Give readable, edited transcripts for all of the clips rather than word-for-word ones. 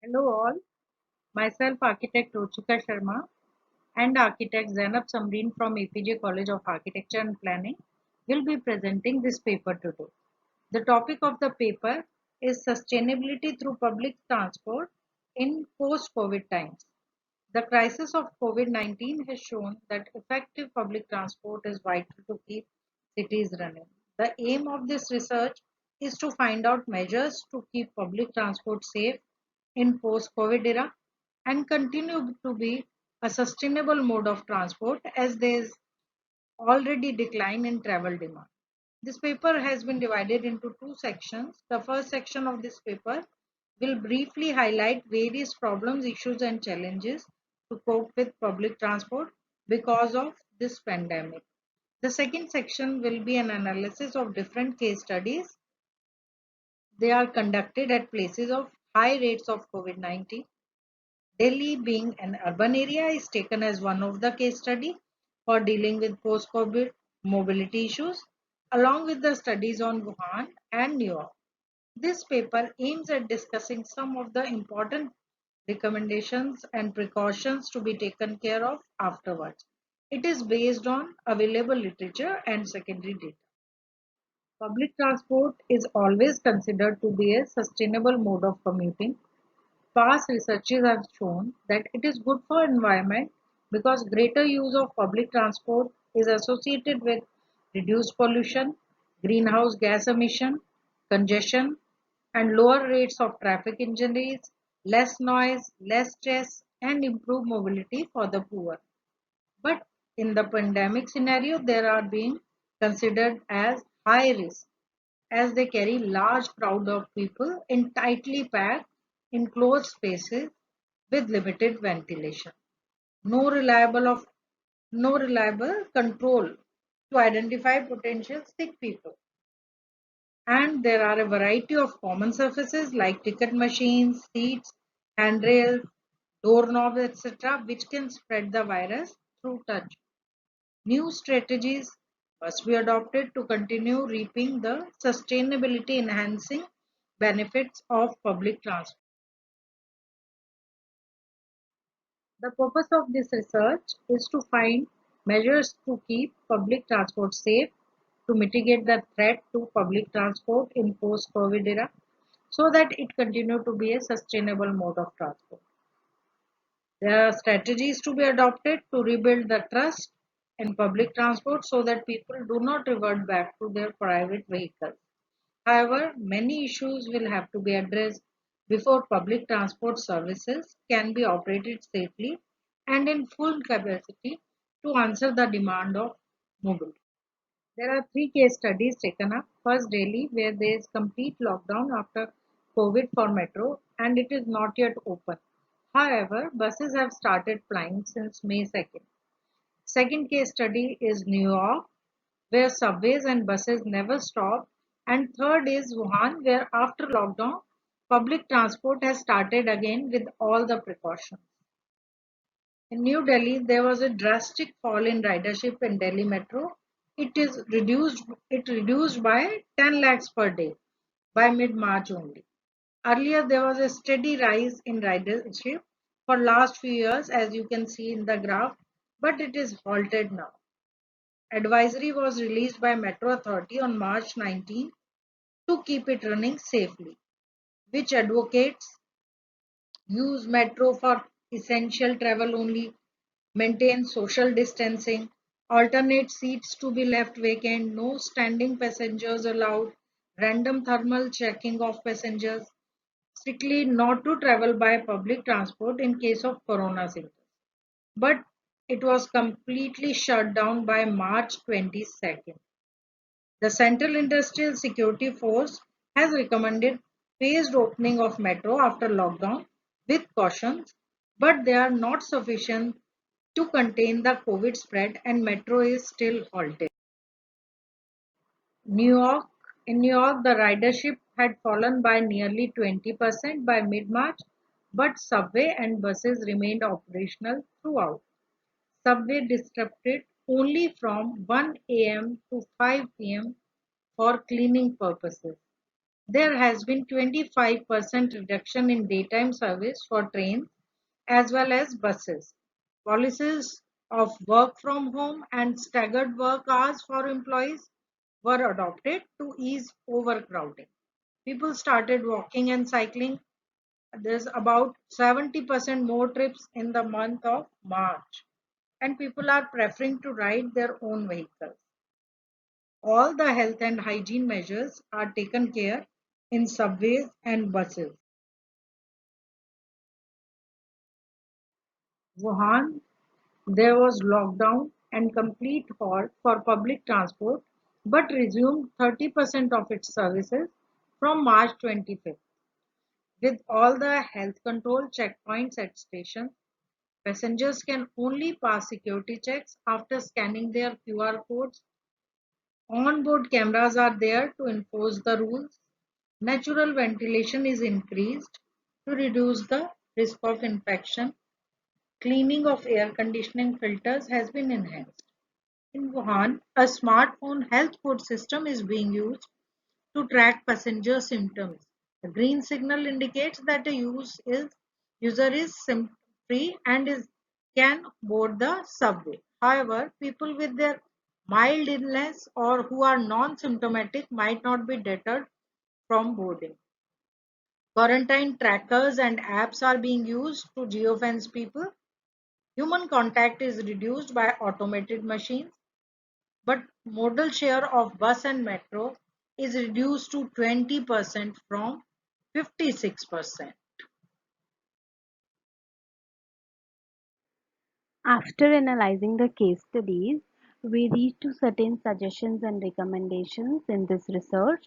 Hello all, myself architect Ruchika Sharma and architect Zainab Samreen from APJ College of Architecture and Planning will be presenting this paper today. The topic of the paper is sustainability through public transport in post-COVID times. The crisis of COVID-19 has shown that effective public transport is vital to keep cities running. The aim of this research is to find out measures to keep public transport safe in post-COVID era and continue to be a sustainable mode of transport as there is already decline in travel demand. This paper has been divided into two sections. The first section of this paper will briefly highlight various problems, issues, and challenges to cope with public transport because of this pandemic. The second section will be an analysis of different case studies. They are conducted at places of high rates of COVID-19. Delhi, being an urban area, is taken as one of the case study for dealing with post-COVID mobility issues, along with the studies on Wuhan and New York. This paper aims at discussing some of the important recommendations and precautions to be taken care of afterwards. It is based on available literature and secondary data. Public transport is always considered to be a sustainable mode of commuting. Past researches have shown that it is good for environment because greater use of public transport is associated with reduced pollution, greenhouse gas emission, congestion, and lower rates of traffic injuries, less noise, less stress, and improved mobility for the poor. But in the pandemic scenario, they are being considered as high risk as they carry large crowd of people in tightly packed, enclosed spaces with limited ventilation. No reliable of no reliable control to identify potential sick people. And there are a variety of common surfaces like ticket machines, seats, handrails, doorknobs, etc., which can spread the virus through touch. New strategies must be adopted to continue reaping the sustainability enhancing benefits of public transport. The purpose of this research is to find measures to keep public transport safe, to mitigate the threat to public transport in post-COVID era, so that it continue to be a sustainable mode of transport. There are strategies to be adopted to rebuild the trust in public transport so that people do not revert back to their private vehicles. However, many issues will have to be addressed before public transport services can be operated safely and in full capacity to answer the demand of mobility. There are three case studies taken up. First, Delhi, where there is complete lockdown after COVID for metro and it is not yet open. However, buses have started flying since May 2nd. Second case study is New York, where subways and buses never stop. And third is Wuhan, where after lockdown, public transport has started again with all the precautions. In New Delhi, there was a drastic fall in ridership in Delhi Metro. It reduced by 10 lakhs per day by mid-March only. Earlier, there was a steady rise in ridership for last few years, as you can see in the graph, but it is halted now. Advisory was released by Metro Authority on March 19 to keep it running safely, which advocates use metro for essential travel only, maintain social distancing, alternate seats to be left vacant, no standing passengers allowed, random thermal checking of passengers, strictly not to travel by public transport in case of corona symptoms. But it was completely shut down by March 22nd. The Central Industrial Security Force has recommended phased opening of metro after lockdown with cautions, but they are not sufficient to contain the COVID spread and metro is still halted. New York In New York, the ridership had fallen by nearly 20% by mid-March, but subway and buses remained operational throughout. Subway disrupted only from 1 a.m. to 5 p.m. for cleaning purposes. There has been 25% reduction in daytime service for trains as well as buses. Policies of work from home and staggered work hours for employees were adopted to ease overcrowding. People started walking and cycling. There's about 70% more trips in the month of March, and people are preferring to ride their own vehicles. All the health and hygiene measures are taken care in subways and buses. Wuhan, there was lockdown and complete halt for public transport, but resumed 30% of its services from March 25th. With all the health control checkpoints at stations, passengers can only pass security checks after scanning their QR codes. On-board cameras are there to enforce the rules. Natural ventilation is increased to reduce the risk of infection. Cleaning of air conditioning filters has been enhanced. In Wuhan, a smartphone health code system is being used to track passenger symptoms. The green signal indicates that the user is symptom free and can board the subway. However, people with their mild illness or who are non-symptomatic might not be deterred from boarding. Quarantine trackers and apps are being used to geofence people. Human contact is reduced by automated machines, but modal share of bus and metro is reduced to 20% from 56%. After analyzing the case studies, we reached to certain suggestions and recommendations in this research,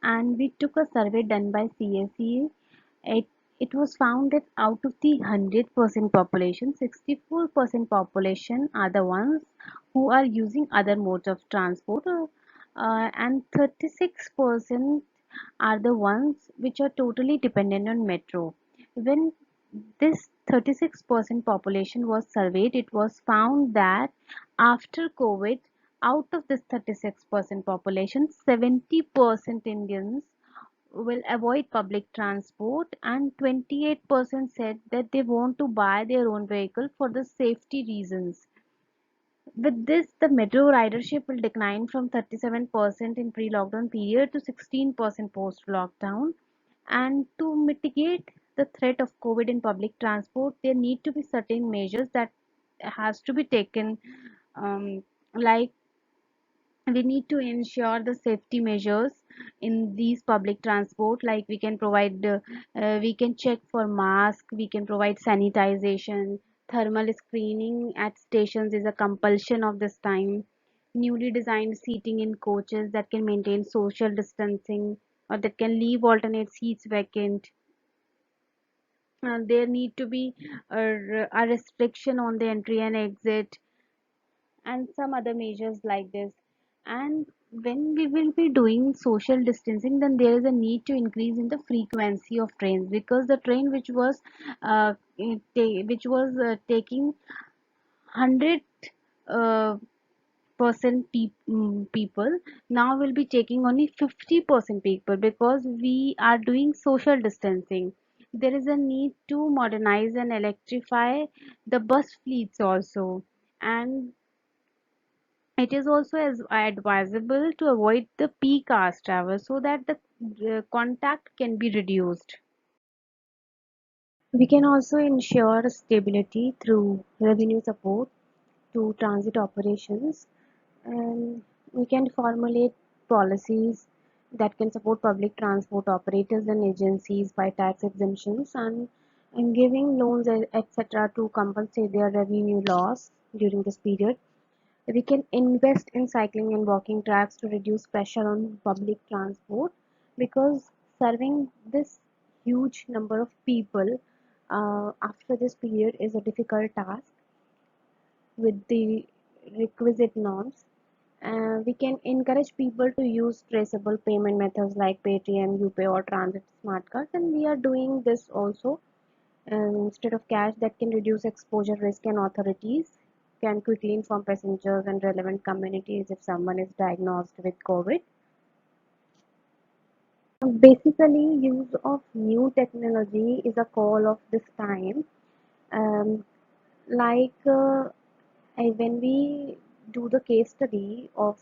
and we took a survey done by CSE. It, it was found that out of the 100% population, 64% population are the ones who are using other modes of transport, and 36% are the ones which are totally dependent on metro. When this 36% population was surveyed, it was found that after COVID, out of this 36% population, 70% Indians will avoid public transport, and 28% said that they want to buy their own vehicle for the safety reasons. With this, the metro ridership will decline from 37% in pre-lockdown period to 16% post-lockdown. And to mitigate the threat of COVID in public transport, there need to be certain measures that has to be taken, like we need to ensure the safety measures in these public transport, like we can provide we can check for mask, we can provide sanitization, thermal screening at stations is a compulsion of this time, newly designed seating in coaches that can maintain social distancing or that can leave alternate seats vacant. There need to be a restriction on the entry and exit and some other measures like this. And when we will be doing social distancing, then there is a need to increase in the frequency of trains, because the train which was taking 100 uh, people now will be taking only 50% people, because we are doing social distancing. There is a need to modernize and electrify the bus fleets also, and it is also as advisable to avoid the peak hours travel so that the contact can be reduced. We can also ensure stability through revenue support to transit operations, and we can formulate policies that can support public transport operators and agencies by tax exemptions and giving loans etc. to compensate their revenue loss during this period. We can invest in cycling and walking tracks to reduce pressure on public transport, because serving this huge number of people after this period is a difficult task with the requisite norms. We can encourage people to use traceable payment methods like Paytm, UPay, or Transit Smart Cards, and we are doing this also instead of cash, that can reduce exposure risk, and authorities can quickly inform passengers and relevant communities if someone is diagnosed with COVID. Basically, use of new technology is a call of this time. Um, like when we do the case study of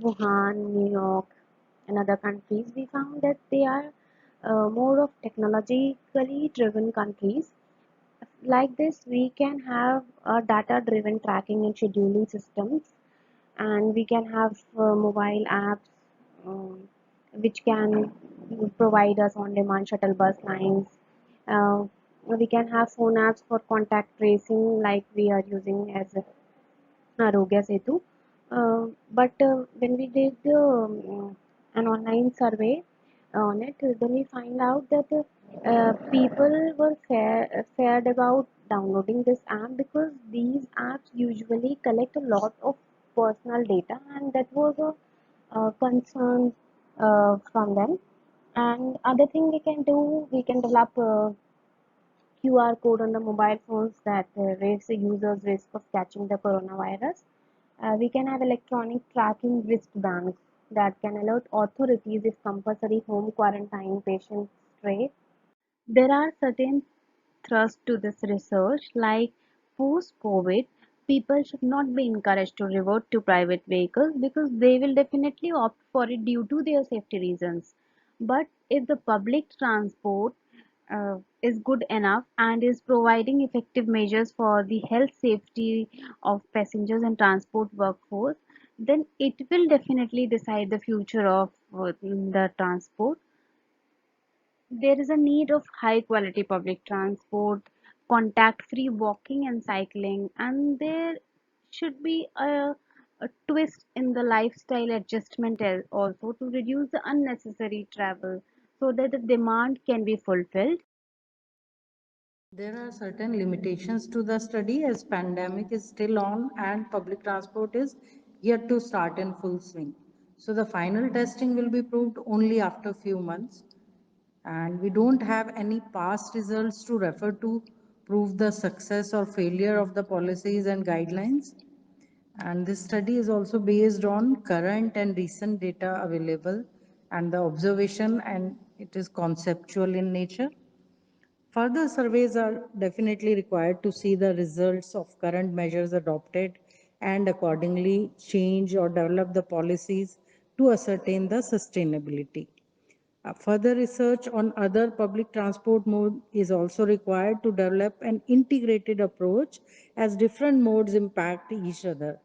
Wuhan, New York, and other countries, we found that they are more of technologically driven countries. Like this, we can have data driven tracking and scheduling systems, and we can have mobile apps um, which can provide us on demand shuttle bus lines. Uh, we can have phone apps for contact tracing, like we are using as Arogya Setu. But when we did an online survey on it, then we find out that people were fared about downloading this app because these apps usually collect a lot of personal data, and that was a concern from them. And other thing we can do, we can develop QR code on the mobile phones that raise the user's risk of catching the coronavirus. We can have electronic tracking wristbands that can alert authorities if compulsory home quarantine patients stray. There are certain thrusts to this research, like post-COVID, people should not be encouraged to revert to private vehicles because they will definitely opt for it due to their safety reasons. But if the public transport is good enough and is providing effective measures for the health safety of passengers and transport workforce, then it will definitely decide the future of the transport. There is a need of high quality public transport, contact free walking and cycling, and there should be a twist in the lifestyle adjustment also to reduce the unnecessary travel so that the demand can be fulfilled. There are certain limitations to the study as pandemic is still on and public transport is yet to start in full swing. So the final testing will be proved only after few months, and we don't have any past results to refer to prove the success or failure of the policies and guidelines. And this study is also based on current and recent data available and the observation, and it is conceptual in nature. Further surveys are definitely required to see the results of current measures adopted and accordingly change or develop the policies to ascertain the sustainability. Further research on other public transport mode is also required to develop an integrated approach as different modes impact each other.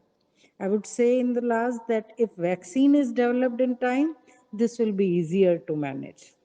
I would say in the last that if vaccine is developed in time, this will be easier to manage.